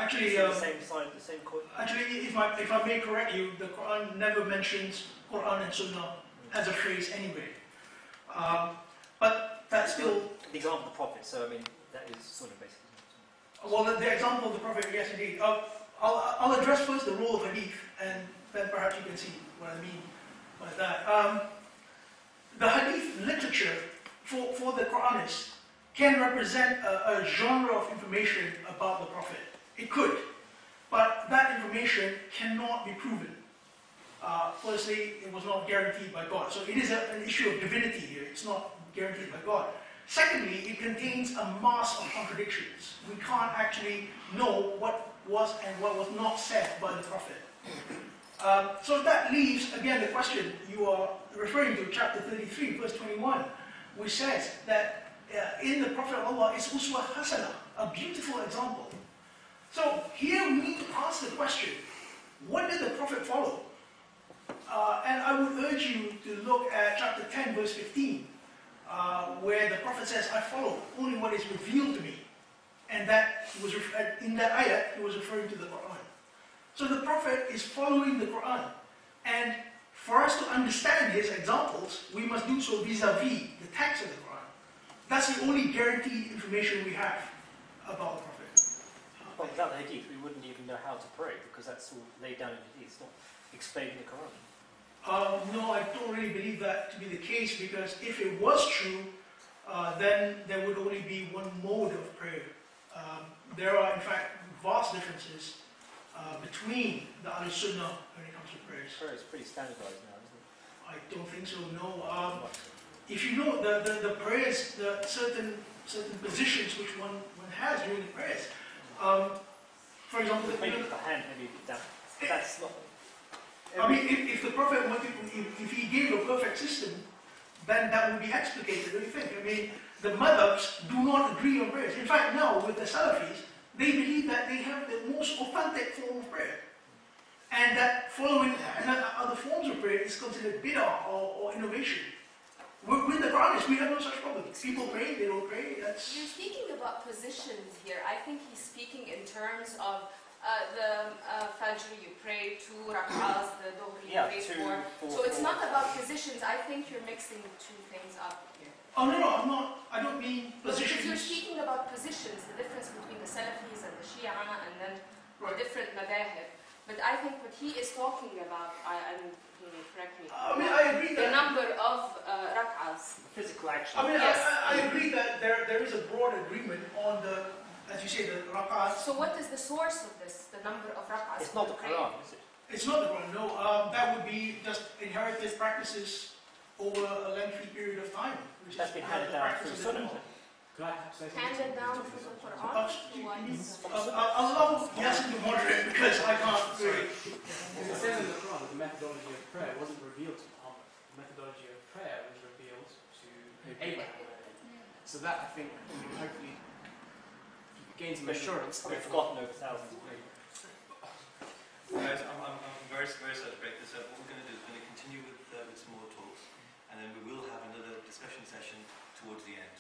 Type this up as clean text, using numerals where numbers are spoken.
Actually, the same side, the same coin. Actually, if I may correct you, the Quran never mentions Quran and Sunnah as a phrase anyway. But that's still the example of the Prophet. So I mean, that is sort of basically. Well, the example of the Prophet, yes, indeed. I'll address first the role of hadith, and then perhaps you can see what I mean by that. The hadith literature for the Quranists can represent a genre of information about the Prophet. It could, but that information cannot be proven. Firstly, it was not guaranteed by God. So it is an issue of divinity here. It's not guaranteed by God. Secondly, it contains a mass of contradictions. We can't actually know what was and what was not said by the Prophet. So that leaves, again, the question you are referring to, chapter 33, verse 21, which says that in the Prophet of Allah is uswa hasana, a beautiful example. So here we need to ask the question, what did the Prophet follow? And I would urge you to look at chapter 10, verse 15, where the Prophet says, I follow only what is revealed to me. And that was in that ayah, he was referring to the Qur'an. So the Prophet is following the Qur'an. And for us to understand his examples, we must do so vis-a-vis the text of the Qur'an. That's the only guaranteed information we have about the Prophet. But without the hadith, we wouldn't even know how to pray, because that's all laid down in the hadith. It's not explained in the Qur'an. No, I don't really believe that to be the case, because if it was true, then there would only be one mode of prayer. There are, in fact, vast differences between the Ahl-Sunnah when it comes to prayers. Prayer is pretty standardized now, isn't it? I don't think so, no. If you know the prayers, the certain positions which one has during the prayers. For example, maybe the hand, maybe that's not. I mean, if the Prophet wanted, if he gave a perfect system, then that would be explicated, don't you think? I mean, the madhabs do not agree on prayers. In fact, now with the Salafis, they believe that they have the most authentic form of prayer. And that following other forms of prayer is considered bid'ah or innovation. With the Quranists, we have no such problem. People pray, they don't pray. That's... You're speaking about positions here. I think he's speaking in terms of the Fajr you pray, 2 rak'ahs, the Dhuhr you pray 4. So it's not about positions. I think you're mixing the two things up here. Oh no, I'm not. I don't mean positions. Because you're speaking about positions, the difference between the Salafis and the Shia, and then the different madahib. But I think what he is talking about, correct me. I mean, I agree that the number of rak'ahs. Physical action. I mean, yes. I agree that there is a broad agreement on the, as you say, the rak'ahs. So what is the source of this, the number of rak'ahs? It's not the Quran, is it? It's not the Quran, no. That would be just inherited practices over a lengthy period of time. That's been handed down through Sunnah, isn't it? Handed down through the Quran? I'll allow Yasin to moderate because I can't really. It says in the Quran that the methodology of prayer wasn't revealed to Muhammad. The methodology of prayer was revealed to Abraham. So that, I think, hopefully gains some assurance. We've forgotten over thousands of years. Guys, I'm very sorry to break this up. What we're going to do is we're going to continue with some more talks, and then we will have another discussion session towards the end.